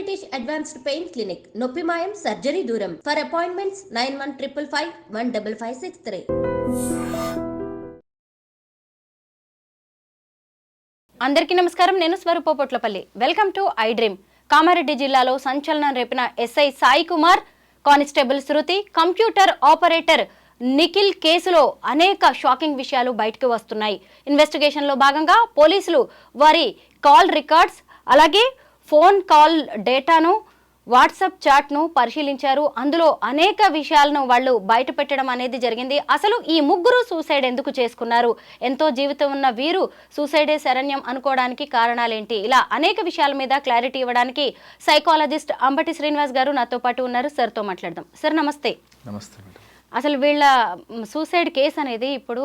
British Advanced Pain Clinic, నొప్పి మాయం surgery దూరం. For appointments 9155515563. అందరికీ నమస్కారం. నేను Swaroopa Potlapalli. Welcome to iDream. Kamareddy జిల్లాలో సంచలనం రేపిన SI Sai Kumar, constable Shruti, computer operator Nikhil కేసులో అనేక షాకింగ్ విషయాలు బయటకు వస్తున్నాయి. ఇన్వెస్టిగేషన్లో భాగంగా పోలీసులు వారి కాల్ రికార్డ్స్, అలాగే ఫోన్ కాల్ డేటాను, వాట్సాప్ చాట్ను పరిశీలించారు. అందులో అనేక విషయాలను వాళ్ళు బయట పెట్టడం అనేది జరిగింది. అసలు ఈ ముగ్గురు సూసైడ్ ఎందుకు చేసుకున్నారు, ఎంతో జీవితం ఉన్న వీరు సూసైడే శరణ్యం అనుకోవడానికి కారణాలేంటి, ఇలా అనేక విషయాల మీద క్లారిటీ ఇవ్వడానికి సైకాలజిస్ట్ అంబటి శ్రీనివాస్ గారు నాతో పాటు ఉన్నారు. సార్తో మాట్లాడదాం. సార్ నమస్తే. నమస్తే మేడం. అసలు వీళ్ళ సూసైడ్ కేసు అనేది ఇప్పుడు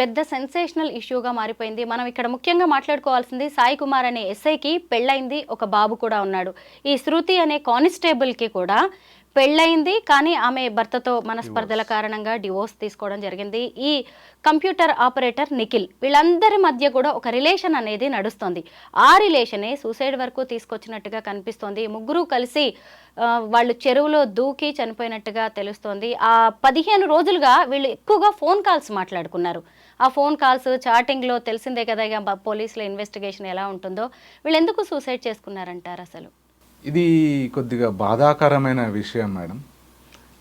పెద్ద సెన్సేషనల్ ఇష్యూగా మారిపోయింది. మనం ఇక్కడ ముఖ్యంగా మాట్లాడుకోవాల్సింది సాయి కుమార్ అనే ఎస్ఐకి పెళ్ళైంది, ఒక బాబు కూడా ఉన్నాడు. ఈ శృతి అనే కానిస్టేబుల్కి కూడా పెళ్ళయింది, కానీ ఆమె భర్తతో మనస్పర్ధల కారణంగా డివోర్స్ తీసుకోవడం జరిగింది. ఈ కంప్యూటర్ ఆపరేటర్ నిఖిల్, వీళ్ళందరి మధ్య కూడా ఒక రిలేషన్ అనేది నడుస్తుంది. ఆ రిలేషనే సూసైడ్ వరకు తీసుకొచ్చినట్టుగా కనిపిస్తోంది. ముగ్గురు కలిసి వాళ్ళు చెరువులో దూకి చనిపోయినట్టుగా తెలుస్తోంది. ఆ 15 రోజులుగా వీళ్ళు ఎక్కువగా ఫోన్ కాల్స్ మాట్లాడుకున్నారు. ఆ ఫోన్ కాల్స్ చాటింగ్లో తెలిసిందే కదా ఇక పోలీసుల ఇన్వెస్టిగేషన్ ఎలా ఉంటుందో. వీళ్ళు ఎందుకు సూసైడ్ చేసుకున్నారంటారు? అసలు ఇది కొద్దిగా బాధాకరమైన విషయం మేడం.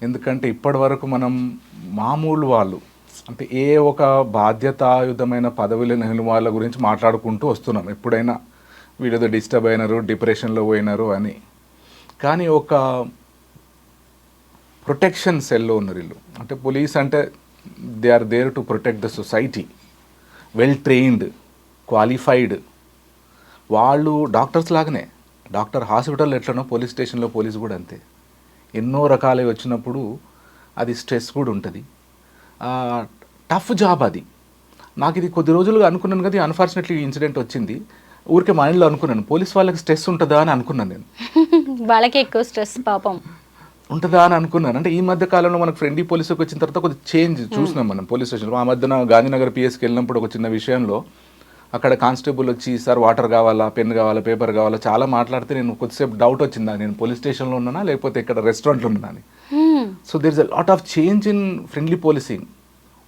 ఎందుకంటే ఇప్పటి వరకు మనం మామూలు వాళ్ళు అంటే ఏ ఒక బాధ్యతాయుతమైన పదవిలో లేని వాళ్ళ గురించి మాట్లాడుకుంటూ వస్తున్నాం. ఎప్పుడైనా వీళ్ళేదో డిస్టర్బ్ అయినారు, డిప్రెషన్లో పోయినారు అని. కానీ ఒక ప్రొటెక్షన్ సెల్లో ఉన్నారు వీళ్ళు. అంటే పోలీస్ అంటే they are there to protect the society, well trained, qualified. వాళ్ళు డాక్టర్స్ లాగానే, డాక్టర్ హాస్పిటల్ ఎట్లనో పోలీస్ స్టేషన్లో పోలీసు కూడా అంతే. ఎన్నో రకాలవి వచ్చినప్పుడు అది స్ట్రెస్ కూడా ఉంటుంది. టఫ్ జాబ్ అది. నాకు ఇది కొద్ది రోజులుగా అనుకున్నాను కదా, అన్ఫార్చునేట్లీ ఇన్సిడెంట్ వచ్చింది. ఊరికే మైండ్లో అనుకున్నాను, పోలీస్ వాళ్ళకి స్ట్రెస్ ఉంటుందా అని అనుకున్నాను నేను. వాళ్ళకి ఎక్కువ స్ట్రెస్ పాపం ఉంటుందా అని అనుకున్నాను. అంటే ఈ మధ్య కాలంలో మనకు ఫ్రెండ్లీ పోలీసుకి వచ్చిన తర్వాత కొద్ది చేంజ్ చూసినాం మనం పోలీస్ స్టేషన్లో. ఆ మధ్యన గాంధీనగర్ పిఎస్కి వెళ్ళినప్పుడు ఒక చిన్న విషయంలో అక్కడ కానిస్టేబుల్ వచ్చి, సార్ వాటర్ కావాలా, పెన్ కావాలా, పేపర్ కావాలా, చాలా మాట్లాడితే నేను కొద్దిసేపు డౌట్ వచ్చిందా, నేను పోలీస్ స్టేషన్లో ఉన్నానా లేకపోతే ఇక్కడ రెస్టారెంట్లో ఉన్నానా అని. So there is a lot of change in friendly policing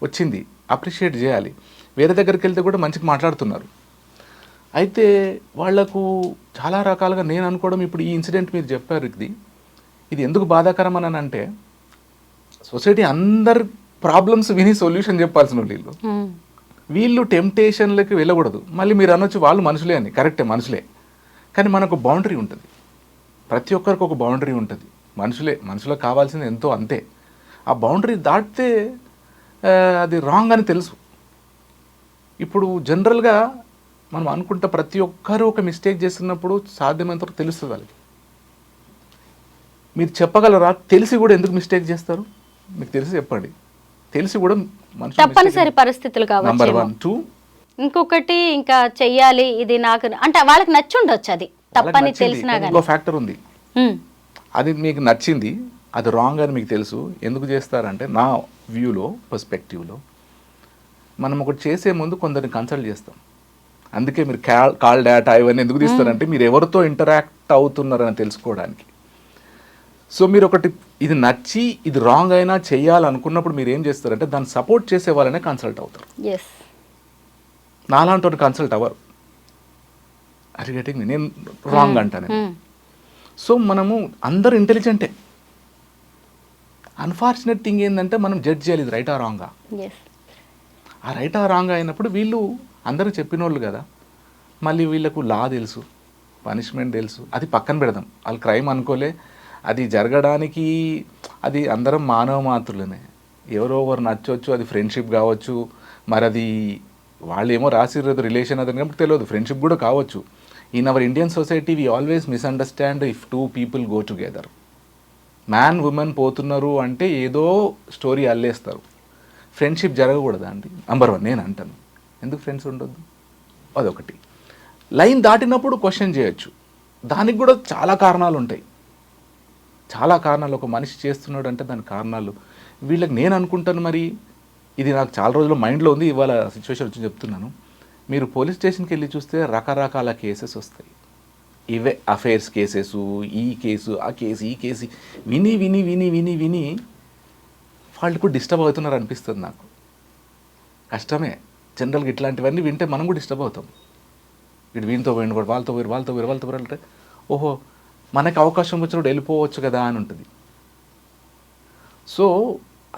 వచ్చింది. అప్రిషియేట్ చేయాలి. వేరే దగ్గరికి వెళ్తే కూడా మంచిగా మాట్లాడుతున్నారు. అయితే వాళ్లకు చాలా రకాలుగా నేను అనుకోవడం, ఇప్పుడు ఈ ఇన్సిడెంట్ మీరు చెప్పారు, ఇది ఎందుకు బాధాకరం అని అంటే, సొసైటీ అందరి ప్రాబ్లమ్స్ విని సొల్యూషన్ చెప్పాల్సిన వీళ్ళు టెంప్టేషన్లకి వెళ్ళకూడదు. మళ్ళీ మీరు అనొచ్చు వాళ్ళు మనుషులే అని, కరెక్టే మనుషులే, కానీ మనకు బౌండరీ ఉంటుంది. ప్రతి ఒక్కరికి ఒక బౌండరీ ఉంటుంది. మనుషులకు కావాల్సింది ఎంతో అంతే. ఆ బౌండరీ దాటితే అది రాంగ్ అని తెలుసు. ఇప్పుడు జనరల్గా మనం అనుకుంటే ప్రతి ఒక్కరు ఒక మిస్టేక్ చేస్తున్నప్పుడు సాధ్యమైనంత తెలుస్తుంది వాళ్ళకి. మీరు చెప్పగలరా తెలిసి కూడా ఎందుకు మిస్టేక్ చేస్తారు? మీకు తెలిసి చెప్పండి. తెలిసి కూడా తప్పనిసరి పరిస్థితులు కావచ్చు. నంబర్ 1, 2 ఇంకొకటి ఇంకా చెయ్యాలి, ఇది నాకు అంటే వాళ్ళకి నచ్చి ఉండొచ్చు. అది తప్పని తెలిసినా కానీ ఇంకో ఫ్యాక్టర్ ఉంది. అది మీకు నచ్చింది, అది రాంగ్ అని మీకు తెలుసు. ఎందుకు చేస్తారంటే, నా వ్యూలో, పర్స్పెక్టివ్లో, మనం ఒకటి చేసే ముందు కొందరిని కన్సల్ట్ చేస్తాం. అందుకే మీరు కాల్ డేటా ఇవన్నీ ఎందుకు తీస్తారంటే, మీరు ఎవరితో ఇంటరాక్ట్ అవుతున్నారని తెలుసుకోవడానికి. సో మీరు ఒకటి ఇది నచ్చి ఇది రాంగ్ అయినా చేయాలనుకున్నప్పుడు మీరు ఏం చేస్తారంటే, దాన్ని సపోర్ట్ చేసే వాళ్ళనే కన్సల్ట్ అవుతారు. నాలాంటి కన్సల్ట్ అవ్వరు. అరిగేటింగ్ నేను రాంగ్ అంటాను. సో మనము అందరు ఇంటెలిజెంటే. అన్ఫార్చునేట్ థింగ్ ఏంటంటే, మనం జడ్జ్ చేయాలి ఇది రైటా రాంగా. ఆ రైటా రాంగ్ అయినప్పుడు వీళ్ళు అందరూ చెప్పిన వాళ్ళు కదా, మళ్ళీ వీళ్ళకు లా తెలుసు, పనిష్మెంట్ తెలుసు, అది పక్కన పెడదాం. వాళ్ళు క్రైమ్ అనుకోలే, అది జరగడానికి అది అందరం మానవ మాత్రులనే. ఎవరో ఒకరు నచ్చవచ్చు, అది ఫ్రెండ్షిప్ కావచ్చు, మరి అది వాళ్ళు ఏమో రాసిర్రు రిలేషన్ అదని కాబట్టి తెలియదు, ఫ్రెండ్షిప్ కూడా కావచ్చు. In our Indian society we always misunderstand if 2 people go together. Man women పోతున్నారు అంటే ఏదో స్టోరీ అల్లేస్తారు. ఫ్రెండ్షిప్ జరగకూడదా అండి? నంబర్ 1 నేను అంటాను. ఎందుకు ఫ్రెండ్స్ ఉండొద్దు? అదొకటి. లైన్ దాటినప్పుడు క్వశ్చన్ చేయొచ్చు. దానికి కూడా చాలా కారణాలు ఉంటాయి. చాలా కారణాలు. ఒక మనిషి చేస్తున్నాడు అంటే దాని కారణాలు వీళ్ళకి నేను అనుకుంటాను. మరి ఇది నాకు చాలా రోజులు మైండ్లో ఉంది, ఇవాళ సిచ్యువేషన్ వచ్చి చెప్తున్నాను. మీరు పోలీస్ స్టేషన్కి వెళ్ళి చూస్తే రకరకాల కేసెస్ వస్తాయి. ఇవే అఫైర్స్ కేసెస్, ఈ కేసు ఆ కేసు ఈ కేసు విని విని విని విని విని వాళ్ళు కూడా డిస్టర్బ్ అవుతున్నారు అనిపిస్తుంది నాకు. కష్టమే జనరల్గా ఇట్లాంటివన్నీ వింటే మనం కూడా డిస్టర్బ్ అవుతాం. వీడు వీనితో పోయిండు కూడా వాళ్ళతో పోయారు అంటే ఓహో మనకి అవకాశం వచ్చినప్పుడు వెళ్ళిపోవచ్చు కదా అని ఉంటుంది. సో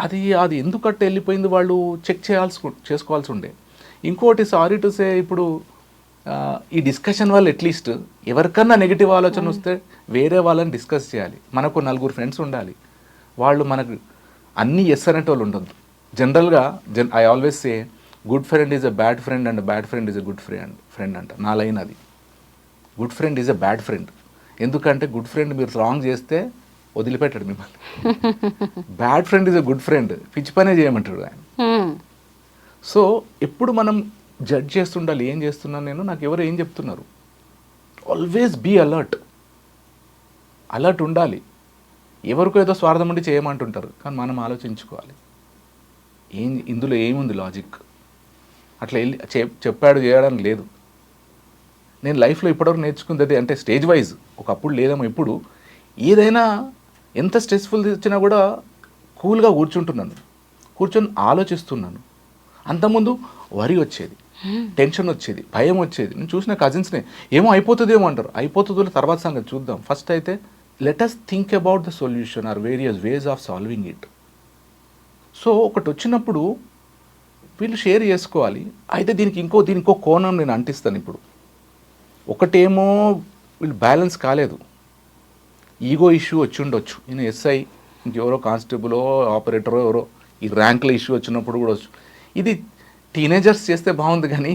అది ఎందుకంటే వెళ్ళిపోయింది వాళ్ళు చెక్ చేసుకోవాల్సి ఉండే. ఇంకోటి సారీ టు సే, ఇప్పుడు ఈ డిస్కషన్ వల్ల అట్లీస్ట్ ఎవరికన్నా నెగిటివ్ ఆలోచన వస్తే వేరే వాళ్ళని డిస్కస్ చేయాలి. మనకు 4 ఫ్రెండ్స్ ఉండాలి. వాళ్ళు మనకు అన్నీ ఎస్ అనేటి వాళ్ళు ఉండదు. జనరల్గా I always say good friend is a bad friend and bad friend is a good friend అంట. నా లైన్ అది. Good friend is a bad friend. ఎందుకంటే గుడ్ ఫ్రెండ్ మీరు రాంగ్ చేస్తే వదిలిపెట్టాడు మిమ్మల్ని. Bad friend is a good friend, పిచ్చి పనే చేయమంటాడు ఆయన. సో ఎప్పుడు మనం జడ్జ్ చేస్తుండాలి, ఏం చేస్తున్నాను నేను, నాకు ఎవరు ఏం చెప్తున్నారు. ఆల్వేస్ బీ అలర్ట్ ఉండాలి. ఎవరికో ఏదో స్వార్థం ఉండి చేయమంటుంటారు, కానీ మనం ఆలోచించుకోవాలి ఇందులో ఏముంది లాజిక్. అట్లా వెళ్ళి చెప్పాడు చేయడానికి లేదు. నేను లైఫ్లో ఇప్పటివరకు నేర్చుకుంది అది. అంటే స్టేజ్ వైజ్ ఒకప్పుడు లేదేమో, ఇప్పుడు ఏదైనా ఎంత స్ట్రెస్ఫుల్ వచ్చినా కూడా కూల్గా కూర్చొని ఆలోచిస్తున్నాను. అంతకుముందు వరి వచ్చేది, టెన్షన్ వచ్చేది, భయం వచ్చేది. నేను చూసిన కజిన్స్ని ఏమో అయిపోతుందేమో అంటారు. అయిపోతుందో తర్వాత సంగతి చూద్దాం. ఫస్ట్ అయితే let us think about the solution or various ways of solving it. So ఒకటి వచ్చినప్పుడు వీళ్ళు షేర్ చేసుకోవాలి. అయితే దీనికి ఇంకో కోణం నేను అంటిస్తాను. ఇప్పుడు ఒకటేమో వీళ్ళు బ్యాలెన్స్ కాలేదు, ఈగో ఇష్యూ వచ్చి ఉండొచ్చు. నేను ఎస్ఐ, ఇంకెవరో కానిస్టేబులో ఆపరేటరో ఎవరో ఈ ర్యాంకుల ఇష్యూ వచ్చినప్పుడు కూడా వచ్చు. ఇది టీనేజర్స్ చేస్తే బాగుంది, కానీ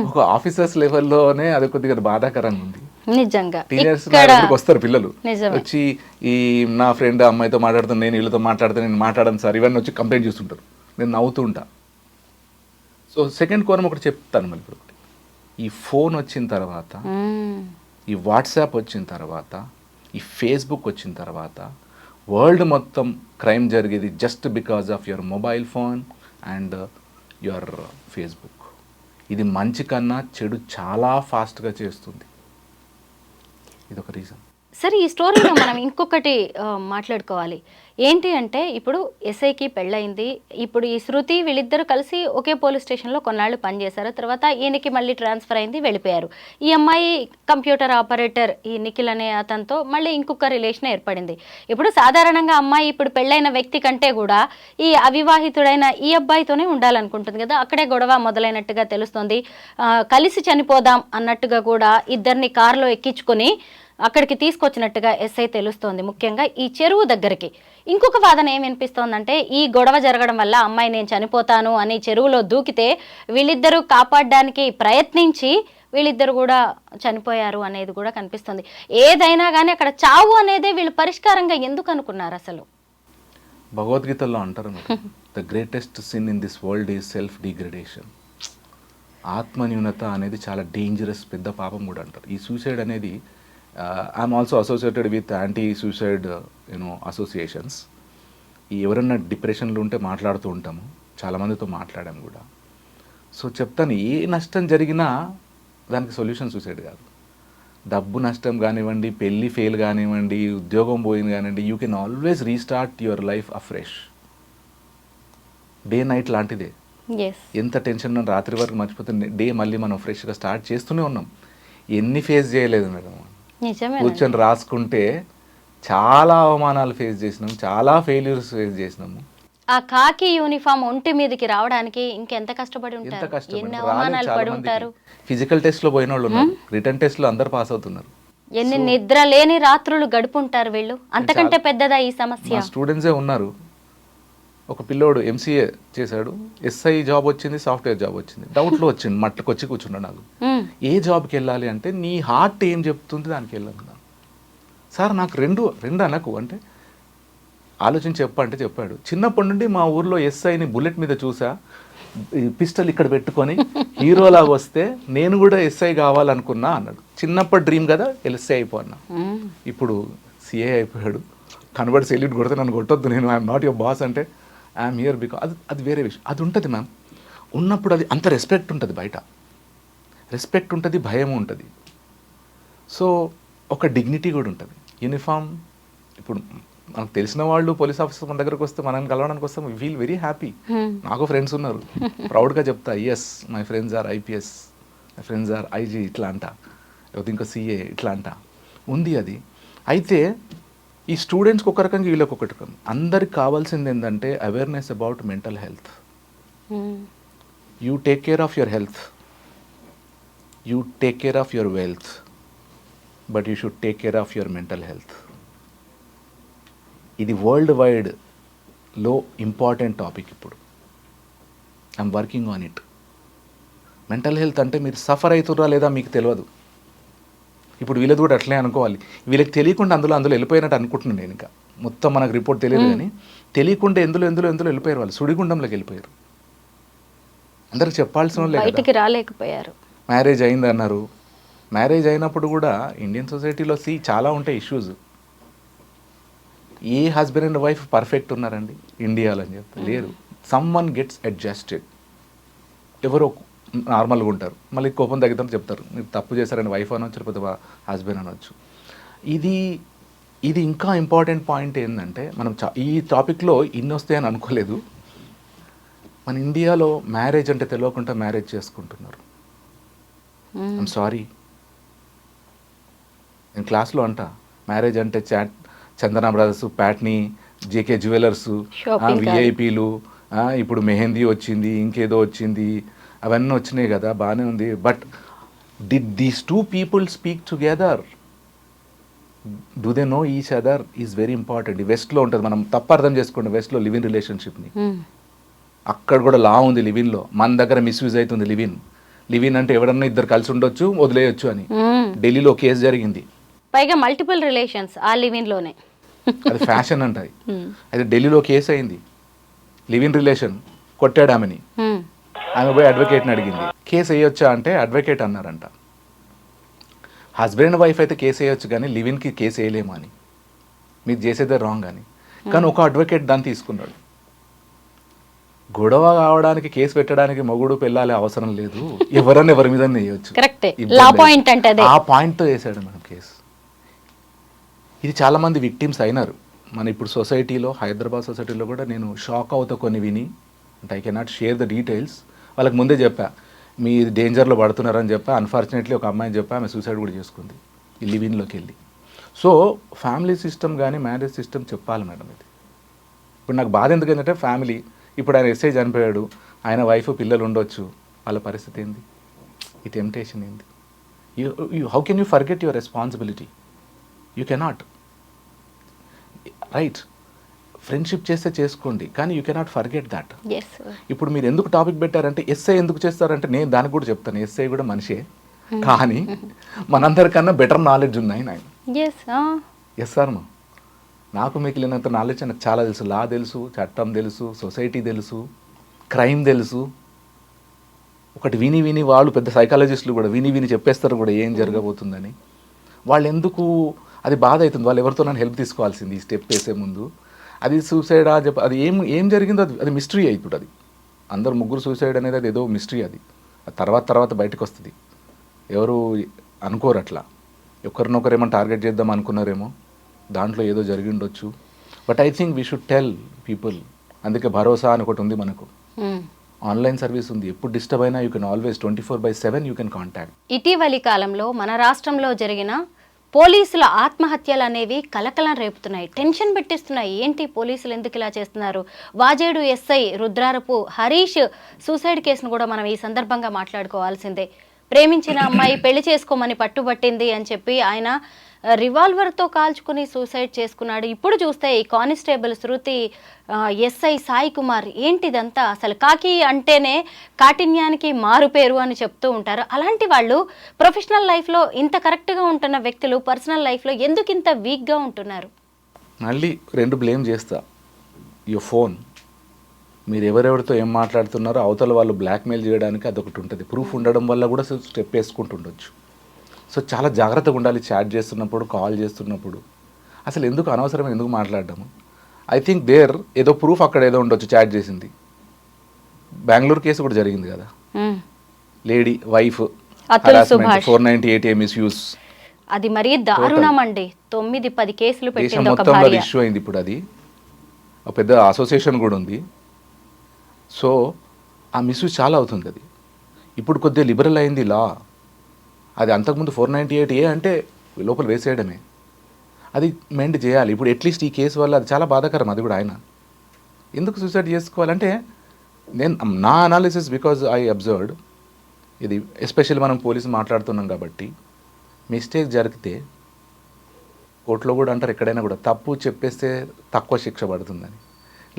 ఒక ఆఫీసర్స్ లెవెల్లోనే అది కొద్దిగా బాధాకరంగా ఉంది. నిజంగా టీనేజర్స్ వస్తారు పిల్లలు వచ్చి, ఈ నా ఫ్రెండ్ అమ్మాయితో మాట్లాడుతాను, నేను వీళ్ళతో మాట్లాడతాను, నేను మాట్లాడను సార్, ఇవన్నీ వచ్చి కంప్లైంట్ చేస్తుంటారు. నేను నవ్వుతూ ఉంటా. సో సెకండ్ కోణం ఒకటి చెప్తాను మళ్ళీ. ఇప్పుడు ఈ ఫోన్ వచ్చిన తర్వాత, ఈ వాట్సాప్ వచ్చిన తర్వాత, ఈ ఫేస్బుక్ వచ్చిన తర్వాత వరల్డ్ మొత్తం క్రైమ్ జరిగేది just because of your mobile phone and your Facebook. ఇది మంచి కన్నా చెడు చాలా ఫాస్ట్గా చేస్తుంది. ఇదొక రీజన్. సరే, ఈ స్టోరీలో మనం ఇంకొకటి మాట్లాడుకోవాలి. ఏంటి అంటే, ఇప్పుడు ఎస్ఐకి పెళ్ళయింది. ఇప్పుడు ఈ శృతి వీళ్ళిద్దరూ కలిసి ఒకే పోలీస్ స్టేషన్లో కొన్నాళ్ళు పనిచేశారు. తర్వాత ఈయనకి మళ్ళీ ట్రాన్స్ఫర్ అయింది, వెళ్ళిపోయారు. ఈ అమ్మాయి కంప్యూటర్ ఆపరేటర్ ఈ నిఖిల్ అనే అతనితో మళ్ళీ ఇంకొక రిలేషన్ ఏర్పడింది. ఇప్పుడు సాధారణంగా అమ్మాయి ఇప్పుడు పెళ్ళైన వ్యక్తి కంటే కూడా ఈ అవివాహితుడైన ఈ అబ్బాయితోనే ఉండాలనుకుంటుంది కదా. అక్కడే గొడవ మొదలైనట్టుగా తెలుస్తుంది. కలిసి చనిపోదాం అన్నట్టుగా కూడా ఇద్దరిని కారులో ఎక్కించుకొని అక్కడికి తీసుకొచ్చినట్టుగా ఎస్ఐ తెలుస్తోంది. ముఖ్యంగా ఈ చెరువు దగ్గరికి. ఇంకొక వాదన ఏం వినిపిస్తోందంటే, ఈ గొడవ జరగడం వల్ల అమ్మాయి నేను చనిపోతాను అని చెరువులో దూకితే వీళ్ళిద్దరూ కాపాడడానికి ప్రయత్నించి వీళ్ళిద్దరు కూడా చనిపోయారు అనేది కూడా కనిపిస్తుంది. ఏదైనా కానీ అక్కడ చావు అనేది వీళ్ళు పరిష్కారంగా ఎందుకు అనుకున్నారు అసలు? భగవద్గీతలో అంటారు, the greatest sin in this world is self degradation. ఆత్మన్యూనత అనేది చాలా డేంజరస్, పెద్ద పాపం కూడా అంటారు. ఈ సూసైడ్ అనేది I'm also associated with anti suicide associations. ఈ ఎవరన్నా డిప్రెషన్లో ఉంటే మాట్లాడుతూ ఉంటాము, చాలామందితో మాట్లాడాము కూడా. సో చెప్తాను, ఏ నష్టం జరిగినా దానికి సొల్యూషన్ సూసైడ్ కాదు. డబ్బు నష్టం కానివ్వండి, పెళ్ళి ఫెయిల్ కానివ్వండి, ఉద్యోగం పోయింది కానివ్వండి, you can always restart your life afresh. Day night లాంటిదే. ఎంత టెన్షన్ రాత్రి వరకు మర్చిపోతే డే మళ్ళీ మనం ఫ్రెష్గా స్టార్ట్ చేస్తూనే ఉన్నాం. ఎన్ని ఫేస్ చేయలేదు మేడం. కూర్చొని రాసుకుంటే చాలా అవమానాలు ఫేస్ చేసినాము, చాలా ఫెయిల్యూర్స్ ఫేస్ చేసినాము. ఆ కాకి యూనిఫామ్ ఒంటి మీదకి రావడానికి ఇంకెంత కష్టపడి ఉంటారు, ఎన్ని అవమానాలు పడి ఉంటారు. ఫిజికల్ టెస్ట్ లో పోయిన వాళ్ళు ఉన్నారు, రిటర్న్ టెస్ట్ లో అందరు పాస్ అవుతున్నారు. ఎన్ని నిద్ర లేని రాత్రులు గడుపుంటారు వీళ్ళు. అంతకంటే పెద్దదా ఈ సమస్య? స్టూడెంట్సే ఉన్నారు. ఒక పిల్లోడు ఎంసీఏ చేశాడు, ఎస్ఐ జాబ్ వచ్చింది, సాఫ్ట్వేర్ జాబ్ వచ్చింది. డౌట్లో వచ్చింది, మట్టుకు వచ్చి కూర్చున్నాడు. నాకు ఏ జాబ్కి వెళ్ళాలి అంటే, నీ హార్ట్ ఏం చెప్తుంది దానికి వెళ్ళాను. సార్ నాకు రెండు అనకు అంటే, ఆలోచించి చెప్పంటే చెప్పాడు. చిన్నప్పటి నుండి మా ఊర్లో ఎస్ఐని బుల్లెట్ మీద చూసా, పిస్టల్ ఇక్కడ పెట్టుకొని హీరోలాగా వస్తే నేను కూడా ఎస్ఐ కావాలనుకున్నా అన్నాడు. చిన్నప్పటి డ్రీమ్ కదా, ఎస్ఐ అయిపోన్నా. ఇప్పుడు సిఏ అయిపోయాడు. కనబడి సెల్యూట్ కొడితే నన్ను కొట్టొద్దు, నేను ఐఎమ్ నాట్ యువర్ బాస్ అంటే ఐఎమ్ హియర్ బికాజ్ అది వేరే విషయం. అది ఉంటుంది మ్యామ్. ఉన్నప్పుడు అది అంత రెస్పెక్ట్ ఉంటుంది, బయట రెస్పెక్ట్ ఉంటుంది, భయం ఉంటుంది. సో ఒక డిగ్నిటీ కూడా ఉంటుంది. యూనిఫామ్ ఇప్పుడు మనకు తెలిసిన వాళ్ళు పోలీస్ ఆఫీసర్ మన దగ్గరకు వస్తే మనం కలవడానికి వస్తాం, వీ ఫీల్ వెరీ హ్యాపీ. నాకు ఫ్రెండ్స్ ఉన్నారు, ప్రౌడ్గా చెప్తా, yes my friends are IPS, my friends are IG ఇట్లా అంట, లేకపోతే ఇంకా సిఏ ఇట్లా అంట ఉంది అది. అయితే ఈ స్టూడెంట్స్కి ఒక రకంగా వీళ్ళకి ఒక రకం. అందరికి కావాల్సింది ఏంటంటే awareness about mental health. You take care of your health, you take care of your wealth, but you should take care of your mental health. ఇది వరల్డ్ వైడ్లో ఇంపార్టెంట్ టాపిక్ ఇప్పుడు. I'm working on it. Mental health అంటే మీరు suffer అవుతుర్రా లేదా మీకు తెలియదు. ఇప్పుడు వీళ్ళది కూడా అట్లే అనుకోవాలి. వీళ్ళకి తెలియకుండా అందులో వెళ్ళిపోయినట్టు అనుకుంటున్నాను నేను. ఇంకా మొత్తం మనకు రిపోర్ట్ తెలియదు కానీ తెలియకుండా ఎందులో వెళ్ళిపోయారు వాళ్ళు, సుడిగుండంలోకి వెళ్ళిపోయారు. అందరికి చెప్పాల్సిన వాళ్ళే, బయటికి రాలేకపోయారు. మ్యారేజ్ అయింది అన్నారు. మ్యారేజ్ అయినప్పుడు కూడా ఇండియన్ సొసైటీలో చాలా ఉంటాయి issues. A husband and wife perfect ఉన్నారండి ఇండియాలో అని చెప్తే లేరు. Some one gets adjusted. ఎవరో నార్మల్గా ఉంటారు, మళ్ళీ కోపం తగ్గుతారు చెప్తారు, మీరు తప్పు చేశారని వైఫ్ అనొచ్చు, లేకపోతే హస్బెండ్ అనొచ్చు. ఇది ఇంకా ఇంపార్టెంట్ పాయింట్ ఏంటంటే మనం ఈ టాపిక్లో ఇన్ని వస్తాయని అనుకోలేదు. మన ఇండియాలో మ్యారేజ్ అంటే తెలియకుండా మ్యారేజ్ చేసుకుంటున్నారు. ఐఎమ్ సారీ, నేను క్లాస్లో అంట మ్యారేజ్ అంటే చందన బ్రదర్స్, ప్యాట్నీ, జేకే జ్యువెలర్స్, విఐపీలు, ఇప్పుడు మెహందీ వచ్చింది, ఇంకేదో వచ్చింది, అవన్నీ వచ్చినాయి కదా, బాగానే ఉంది. But did these two people speak together? Do they know each other? Is very important. వెస్ట్లో ఉంటుంది, మనం తప్పు అర్థం చేసుకోండి వెస్ట్లో లివ్ ఇన్ రిలేషన్షిప్ని. అక్కడ కూడా లా ఉంది లివిన్లో. మన దగ్గర మిస్యూజ్ అవుతుంది లివిన్ అంటే ఎవరన్నా ఇద్దరు కలిసి ఉండొచ్చు, వదిలేయొచ్చు అని. ఢిల్లీలో కేసు జరిగింది, పైగా మల్టిపుల్ రిలేషన్స్ ఆ లివిన్ లోనే. అది ఫ్యాషన్ అంట. అయితే ఢిల్లీలో కేసు అయింది, లివ్ ఇన్ రిలేషన్, కొట్టాడు ఆమెని. ఆమె పోయి అడ్వకేట్ని అడిగింది, కేసు వేయొచ్చా అంటే అడ్వకేట్ అన్నారంట హస్బెండ్ అండ్ వైఫ్ అయితే కేసు వేయొచ్చు కానీ లివిన్కి కేసు వేయలేము అని, మీరు చేసేదే రాంగ్ అని. కానీ ఒక అడ్వకేట్ దాన్ని తీసుకున్నాడు. గొడవ కావడానికి కేసు పెట్టడానికి మొగుడు పెళ్ళాలి అవసరం లేదు, ఎవరన్నా ఎవరి మీద వేయొచ్చు. ఆ పాయింట్తో వేసాడు మనం కేసు. ఇది చాలామంది విక్టిమ్స్ అయినారు మన ఇప్పుడు సొసైటీలో. హైదరాబాద్ సొసైటీలో కూడా నేను షాక్ అవుతా కొన్ని విని. అంటే I cannot share the details. వాళ్ళకి ముందే చెప్పా మీరు డేంజర్లో పడుతున్నారని చెప్పా. అన్ఫార్చునేట్లీ ఒక అమ్మాయిని చెప్పా, ఆమె సూసైడ్ కూడా చేసుకుంది ఈ లివిన్లోకి వెళ్ళి. సో ఫ్యామిలీ సిస్టమ్ కానీ మ్యారేజ్ సిస్టమ్ చెప్పాలి మేడం. ఇది ఇప్పుడు నాకు బాధ ఎందుకంటే ఫ్యామిలీ, ఇప్పుడు ఆయన ఎస్ఐ చనిపోయాడు, ఆయన వైఫ్ పిల్లలు ఉండొచ్చు, వాళ్ళ పరిస్థితి ఏంది? ఈ టెంప్టేషన్ ఏంది? How can you forget your responsibility? You cannot. Right, friendship చేస్తే చేసుకోండి, కానీ యూ కెనాట్ ఫర్గెట్ దాట్. ఇప్పుడు మీరు ఎందుకు టాపిక్ పెట్టారంటే ఎస్ఐ ఎందుకు చేస్తారంటే నేను దానికి కూడా చెప్తాను. ఎస్ఐ కూడా మనిషే, కానీ మనందరికన్నా బెటర్ నాలెడ్జ్ ఉన్నాయి నాకు. ఎస్ సార్, నాకు మిగిలినంత నాలెడ్జ్ నాకు చాలా తెలుసు. లా తెలుసు, చట్టం తెలుసు, సొసైటీ తెలుసు, క్రైమ్ తెలుసు. ఒకటి విని వాళ్ళు పెద్ద సైకాలజిస్టులు కూడా విని చెప్పేస్తారు కూడా ఏం జరగబోతుందని. వాళ్ళు ఎందుకు, అది బాధ అవుతుంది. వాళ్ళు ఎవరితో నన్ను హెల్ప్ తీసుకోవాల్సింది ఈ స్టెప్ వేసే ముందు. అది సూసైడా చెప్ప, అది ఏం జరిగిందో అది మిస్టరీ. ఇప్పుడు అది అందరు ముగ్గురు సూసైడ్ అనేది అది ఏదో మిస్టరీ. అది తర్వాత బయటకు వస్తుంది. ఎవరు అనుకోరు అట్లా. ఒకరినొకరు ఏమో టార్గెట్ చేద్దాం అనుకున్నారేమో, దాంట్లో ఏదో జరిగి ఉండొచ్చు. But I think we should tell people. అందుకే భరోసా అని ఒకటి ఉంది మనకు, ఆన్లైన్ సర్వీస్ ఉంది. ఎప్పుడు డిస్టర్బ్ అయినా you can always 24/7 you can contact. ఇటీవలి కాలంలో మన రాష్ట్రంలో జరిగిన పోలీసుల ఆత్మహత్యలు అనేవి కలకలం రేపుతున్నాయి, టెన్షన్ పెట్టిస్తున్నాయి. ఏంటి పోలీసులు ఎందుకు ఇలా చేస్తున్నారు? వాజేడు ఎస్ఐ రుద్రారపు హరీష్ సూసైడ్ కేసును కూడా మనం ఈ సందర్భంగా మాట్లాడుకోవాల్సిందే. ప్రేమించిన అమ్మాయి పెళ్లి చేసుకోమని పట్టుబట్టింది అని చెప్పి ఆయన రివాల్వర్తో కాల్చుకుని సూసైడ్ చేసుకున్నాడు. ఇప్పుడు చూస్తే ఈ కానిస్టేబుల్ శృతి, ఎస్ఐ సాయి కుమార్, ఏంటిదంతా? అసలు కాకి అంటేనే కాఠిన్యానికి మారు పేరు అని చెప్తూ ఉంటారు. అలాంటి వాళ్ళు ప్రొఫెషనల్ లైఫ్లో ఇంత కరెక్ట్గా ఉంటున్న వ్యక్తులు పర్సనల్ లైఫ్లో ఎందుకు ఇంత వీక్గా ఉంటున్నారు? మళ్ళీ రెండు బ్లేమ్ చేస్తా. యువర్ ఫోన్, మీరు ఎవరెవరితో ఏం మాట్లాడుతున్నారో అవతల వాళ్ళు బ్లాక్మెయిల్ చేయడానికి అదొకటి ఉంటుంది. ప్రూఫ్ ఉండడం వల్ల కూడా స్టెప్ వేసుకుంటుండొచ్చు. సో చాలా జాగ్రత్తగా ఉండాలి చాట్ చేస్తున్నప్పుడు, కాల్ చేస్తున్నప్పుడు. అసలు ఎందుకు అనవసరమైన ఎందుకు మాట్లాడడము? ఐ థింక్ ఏదో ప్రూఫ్ అక్కడ ఏదో ఉండొచ్చు చాట్ చేసింది. బెంగళూరు కేసు కూడా జరిగింది కదా, లేడీ వైఫ్ 498 మిస్యూస్, అది మరీ దారుణం అండి. 9-10 కేసులు దేశం పెట్టింది ఒక మొత్తంలో భార్య. ఇష్యూ అయింది ఇప్పుడు. అది ఒక పెద్ద అసోసియేషన్ కూడా ఉంది. సో ఆ మిస్యూజ్ చాలా అవుతుంది. అది ఇప్పుడు కొద్దిగా లిబరల్ అయింది లా. అది అంతకుముందు 498A అంటే లోపల వేసేయడమే. అది మెండ్ చేయాలి. ఇప్పుడు అట్లీస్ట్ ఈ కేసు వల్ల అది చాలా బాధాకరం. అది కూడా ఆయన ఎందుకు సూసైడ్ చేసుకోవాలంటే నా అనాలిసిస్, బికాజ్ ఐ అబ్జర్వ్డ్ ఇది, ఎస్పెషల్లీ మనం పోలీసు మాట్లాడుతున్నాం కాబట్టి, మిస్టేక్ జరిగితే కోర్టులో కూడా అంటారు, ఎక్కడైనా కూడా తప్పు చెప్పేస్తే తక్కువ శిక్ష పడుతుందని.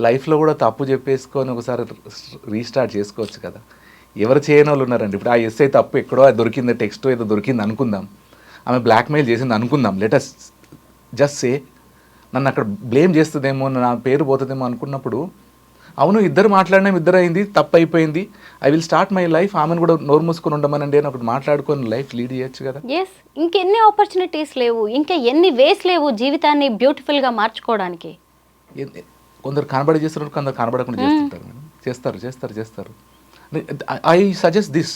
లైఫ్లో కూడా తప్పు చెప్పేసుకొని ఒకసారి రీస్టార్ట్ చేసుకోవచ్చు కదా. ఎవరు చేయని వాళ్ళు ఉన్నారండి. ఇప్పుడు ఆ ఎస్ఐ తప్పు ఎక్కడో అది దొరికింది, టెక్స్ట్ ఏదో దొరికింది అనుకుందాం, ఆమె బ్లాక్మెయిల్ చేసింది అనుకుందాం, లెటస్ జస్ట్ సే, నన్ను అక్కడ బ్లేమ్ చేస్తుందేమో, నా పేరు పోతుందేమో అనుకున్నప్పుడు, అవును ఇద్దరు మాట్లాడినాం, ఇద్దరు అయింది, తప్పు అయిపోయింది, I will start my life, ఆమెను కూడా నోరు మూసుకొని ఉండమనండి అని ఒకటి మాట్లాడుకొని లైఫ్ లీడ్ చేయొచ్చు కదా. ఎస్, ఇంకెన్ని ఆపర్చునిటీస్ లేవు, ఇంకా ఎన్ని వేస్ లేవు జీవితాన్ని బ్యూటిఫుల్గా మార్చుకోవడానికి. కొందరు కనబడి చేస్తున్నారు, కొందరు కనబడకుండా చేస్తుంటారు. చేస్తారు చేస్తారు చేస్తారు. ఐ సజెస్ట్ దిస్,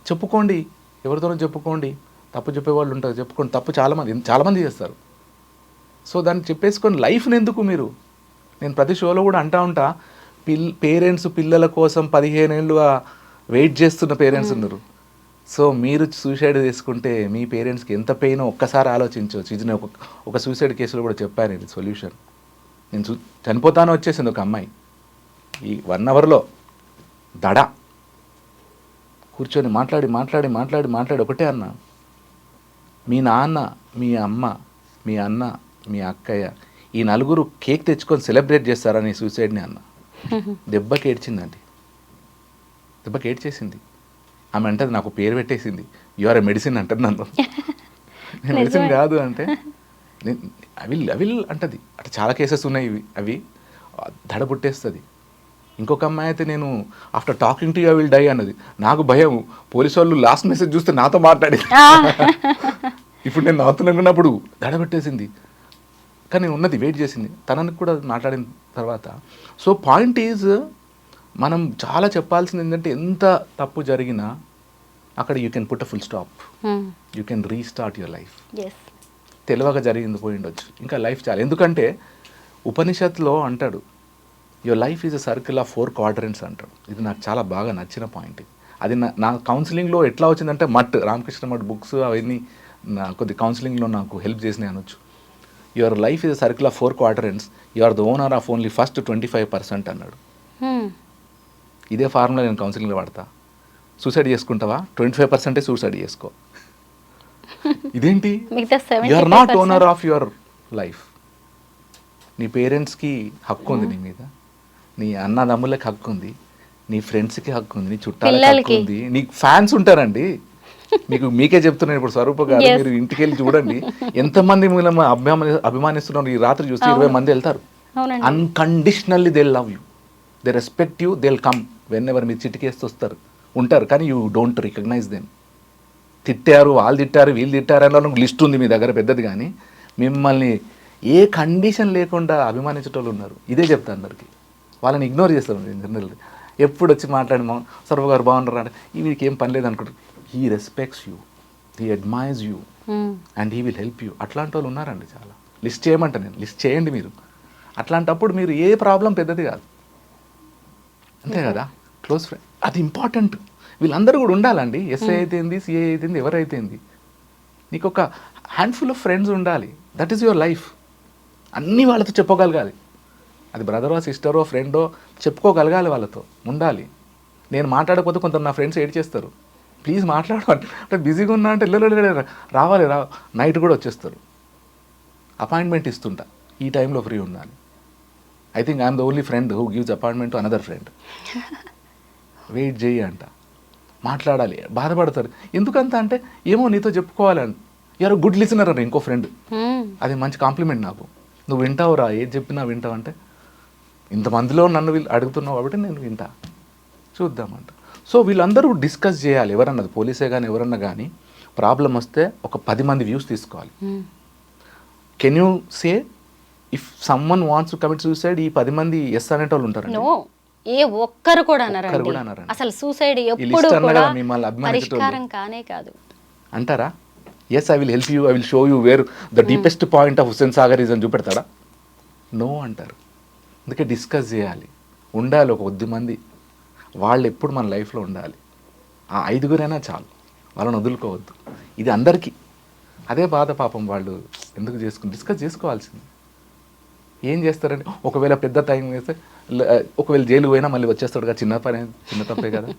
చెప్పుకోండి, ఎవరితోనో చెప్పుకోండి. తప్పు చెప్పేవాళ్ళు ఉంటారు, చెప్పుకోండి. తప్పు చాలామంది చేస్తారు. సో దాన్ని చెప్పేసుకొని లైఫ్ని ఎందుకు మీరు, నేను ప్రతి షోలో కూడా అంటా ఉంటా, పేరెంట్స్ పిల్లల కోసం 15 ఏళ్ళుగా వెయిట్ చేస్తున్న పేరెంట్స్ ఉన్నారు. సో మీరు సూసైడ్ చేసుకుంటే మీ పేరెంట్స్కి ఎంత పెయినో ఒక్కసారి ఆలోచించవచ్చు. ఇది నేను ఒక సూసైడ్ కేసులో కూడా చెప్పాను. ఇది సొల్యూషన్. నేను చనిపోతాను వచ్చేసింది ఒక అమ్మాయి, ఈ 1 అవర్లో దడ కూర్చొని మాట్లాడి మాట్లాడి మాట్లాడి మాట్లాడి ఒకటే అన్న, మీ నాన్న, మీ అమ్మ, మీ అన్న, మీ అక్కయ్య, ఈ నలుగురు కేక్ తెచ్చుకొని సెలబ్రేట్ చేస్తారని సూసైడ్ని అన్న. దెబ్బకి ఏడ్చిందండి, దెబ్బకి ఏడ్చేసింది. ఆమె అంటది, నాకు పేరు పెట్టేసింది, యు ఆర్ ఎ మెడిసిన్ అంటది నన్ను. నేను మెడిసిన్ కాదు అంటే అవిల్ అంటది. అట్లా చాలా కేసెస్ ఉన్నాయి అవి దడ పుట్టేస్తుంది. ఇంకొక అమ్మాయి అయితే, నేను after talking to you I will die అన్నది. నాకు భయం, పోలీసు వాళ్ళు లాస్ట్ మెసేజ్ చూస్తే నాతో మాట్లాడి ఇప్పుడు నేను నాతున్నప్పుడు దడ పెట్టేసింది. కానీ ఉన్నది వెయిట్ చేసింది, తనని కూడా మాట్లాడిన తర్వాత. సో పాయింట్ ఈజ్, మనం చాలా చెప్పాల్సింది ఏంటంటే, ఎంత తప్పు జరిగినా అక్కడ you can put a full stop, you can restart your life. తెలివగా జరిగింది పోయి ఉండొచ్చు, ఇంకా లైఫ్ చాలా. ఎందుకంటే ఉపనిషత్తులో అంటాడు, your life is a circle of 4 quadrants అంటాడు. ఇది నాకు చాలా బాగా నచ్చిన పాయింట్. అది నా కౌన్సిలింగ్లో ఎట్లా వచ్చిందంటే, రామకృష్ణ మఠ్ బుక్స్ అవన్నీ కొద్ది కౌన్సిలింగ్లో నాకు హెల్ప్ చేసినాయి అనొచ్చు. Your life is a circle of 4 quadrants, you are the owner of only first 25% అన్నాడు. ఇదే ఫార్ములా నేను కౌన్సిలింగ్లో వాడతా. సూసైడ్ చేసుకుంటావా, 25% సూసైడ్ చేసుకో. ఇదేంటి, you are not owner of your life. నీ పేరెంట్స్కి హక్కు ఉంది నీ మీద, నీ అన్నదమ్ములకి హక్కు ఉంది, నీ ఫ్రెండ్స్కి హక్కు ఉంది, నీ చుట్టాలకి హక్కు ఉంది, నీకు ఫ్యాన్స్ ఉంటారండి. మీకే చెప్తున్నాను ఇప్పుడు, స్వరూప గారు, మీరు ఇంటికి వెళ్ళి చూడండి ఎంతమంది మూలమ అభిమానిస్తున్నారు. ఈ రాత్రి చూస్తే 20 మంది వెళ్తారు. Unconditionally they love you, they respect you, they will come when ever. మీరు చిటికేస్తూ ఉంటారు, కానీ యూ డోంట్ రికగ్నైజ్ దెమ్. తిట్టారు, వాళ్ళు తిట్టారు, వీళ్ళు తిట్టారు అని లిస్ట్ ఉంది మీ దగ్గర పెద్దది, కానీ మిమ్మల్ని ఏ కండిషన్ లేకుండా అభిమానించేటోళ్ళు ఉన్నారు. ఇదే చెప్తాను అందరికి. వాళ్ళని ఇగ్నోర్ చేస్తారు జనరల్. ఎప్పుడు వచ్చి మాట్లాడి, స్వరూప గారు బాగున్నారు అంటే, వీడికి ఏం పని లేదు అనుకుంటారు. He respects you, he admires you, and he will help you. అట్లాంటి వాళ్ళు ఉన్నారండి చాలా. లిస్ట్ చేయమంట నేను, లిస్ట్ చేయండి మీరు. అట్లాంటప్పుడు మీరు ఏ ప్రాబ్లం పెద్దది కాదు, అంతే కదా. క్లోజ్ ఫ్రెండ్ అది ఇంపార్టెంట్. వీళ్ళందరూ కూడా ఉండాలండి. ఎస్ఐ అయితేంది, సిఐ అయితేంది, ఎవరైతేంది, నీకు ఒక హ్యాండ్ఫుల్ ఆఫ్ ఫ్రెండ్స్ ఉండాలి. That is your life. అన్నీ వాళ్ళతో చెప్పుకోగలగాలి. అది బ్రదరో, సిస్టరో, ఫ్రెండో, చెప్పుకోగలగాలి, వాళ్ళతో ఉండాలి. నేను మాట్లాడకపోతే కొంత నా ఫ్రెండ్స్ ఏడ్ చేస్తారు, ప్లీజ్ మాట్లాడు అంటే, బిజీగా ఉన్నా అంటే రావాలి నైట్ కూడా వచ్చేస్తారు. అపాయింట్మెంట్ ఇస్తుంటా, ఈ టైంలో ఫ్రీ ఉండాలి. I think I'm the only friend who gives appointment to another friend. Wait చేయి అంట, మాట్లాడాలి. బాధపడతారు ఎందుకంత అంటే, ఏమో నీతో చెప్పుకోవాలని. ఎవరో గుడ్ లిసనర్ అని ఇంకో ఫ్రెండ్, అది మంచి కాంప్లిమెంట్ నాకు. నువ్వు వింటావురా, ఏది చెప్పినా వింటావు అంటే, ఇంతమందిలో నన్ను అడుగుతున్నావు కాబట్టి నేను వింటా, చూద్దామంట. సో వీళ్ళందరూ డిస్కస్ చేయాలి. ఎవరన్నది పోలీసే కానీ ఎవరన్నా కానీ ప్రాబ్లం వస్తే ఒక 10 మంది వ్యూస్ తీసుకోవాలి. Can you say if someone wants to commit suicide, ఈ 10 మంది ఎస్ అనేటోళ్ళు ఉంటారు? ఏ ఒక్కరు కూడా అన్నారండి. అసలు సూసైడ్ ఎప్పుడు కూడా పరిష్కారం కానే కాదు అంటారా? Yes I will help you, I will show you where the deepest point of Hussain Sagar is అని చూపెడతాడా? నో అంటారు. అందుకే డిస్కస్ చేయాలి, ఉండాలి ఒక 10 మంది, వాళ్ళు ఎప్పుడు మన లైఫ్లో ఉండాలి. ఆ 5గురైనా చాలు, వాళ్ళని వదులుకోవద్దు. ఇది అందరికీ అదే బాధ పాపం. వాళ్ళు ఎందుకు డిస్కస్ చేసుకోవాల్సింది. ఏం చేస్తారంటే ఒకవేళ పెద్ద టైం వేస్తే ఒకవేళ జైలు పోయినా మళ్ళీ వచ్చేస్తాడు కదా, చిన్న తప్పే కదా.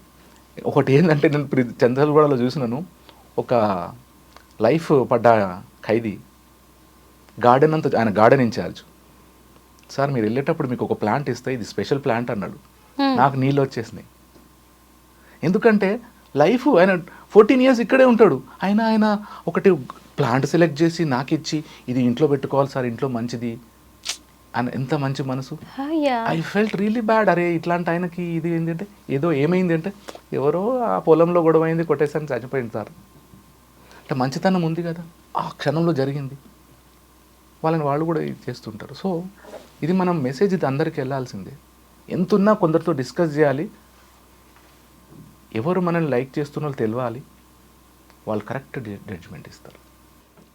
ఒకటి ఏంటంటే నేను చంద్రగూడలో చూసినాను, ఒక లైఫ్ పడ్డ ఖైదీ గార్డెన్ అంతా, ఆయన గార్డెన్ ఇన్ఛార్జ్, సార్ మీరు వెళ్ళేటప్పుడు మీకు ఒక ప్లాంట్ ఇస్తే ఇది స్పెషల్ ప్లాంట్ అన్నాడు. నాకు నీళ్ళు వచ్చేసినాయి. ఎందుకంటే లైఫ్ ఆయన 14 years ఇక్కడే ఉంటాడు, ఆయన ఒకటి ప్లాంట్ సెలెక్ట్ చేసి నాకు ఇచ్చి ఇది ఇంట్లో పెట్టుకోవాలి సార్, ఇంట్లో మంచిది అని. ఎంత మంచి మనసు. I felt really bad. అరే ఇట్లాంటి ఆయనకి ఇది ఏంటంటే ఏదో ఏమైంది అంటే ఎవరో ఆ పొలంలో గొడవ అయింది, కొట్టేసారి చచ్చిపోయింది సార్ అంటే మంచితనం ఉంది కదా, ఆ క్షణంలో జరిగింది. వాళ్ళు కూడా ఇది చేస్తుంటారు. సో ఇది మనం మెసేజ్ ఇది అందరికీ వెళ్ళాల్సిందే. ఎంతున్నా కొందరితో డిస్కస్ చేయాలి, ఎవరు మనల్ని లైక్ చేస్తున్నారో తెలియాలి, వాళ్ళు కరెక్ట్ జడ్జ్మెంట్ ఇస్తారు.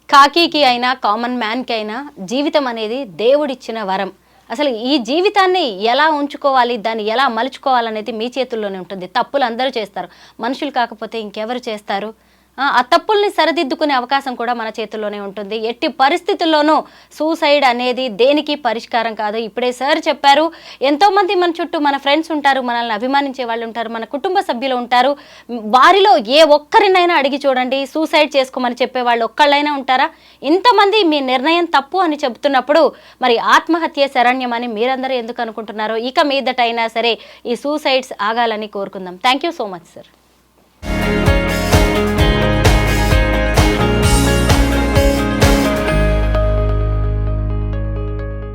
కాకీకి అయినా కామన్ మ్యాన్కి అయినా జీవితం అనేది దేవుడిచ్చిన వరం. అసలు ఈ జీవితాన్ని ఎలా ఉంచుకోవాలి, దాన్ని ఎలా మలుచుకోవాలనేది మీ చేతుల్లోనే ఉంటుంది. తప్పులు అందరూ చేస్తారు, మనుషులు కాకపోతే ఇంకెవరు చేస్తారు? ఆ తప్పుల్ని సరిదిద్దుకునే అవకాశం కూడా మన చేతుల్లోనే ఉంటుంది. ఎట్టి పరిస్థితుల్లోనూ సూసైడ్ అనేది దేనికి పరిష్కారం కాదు. ఇప్పుడే సార్ చెప్పారు, ఎంతోమంది మన చుట్టూ మన ఫ్రెండ్స్ ఉంటారు, మనల్ని అభిమానించే వాళ్ళు ఉంటారు, మన కుటుంబ సభ్యులు ఉంటారు. వారిలో ఏ ఒక్కరినైనా అడిగి చూడండి, సూసైడ్ చేసుకోమని చెప్పే వాళ్ళు ఒక్కళ్ళైనా ఉంటారా? ఇంతమంది మీ నిర్ణయం తప్పు అని చెబుతున్నప్పుడు మరి ఆత్మహత్య శరణ్యం అని మీరందరూ ఎందుకు అనుకుంటున్నారో, ఇక మీదటైనా సరే ఈ సూసైడ్స్ ఆగాలని కోరుకుందాం. Thank you so much sir.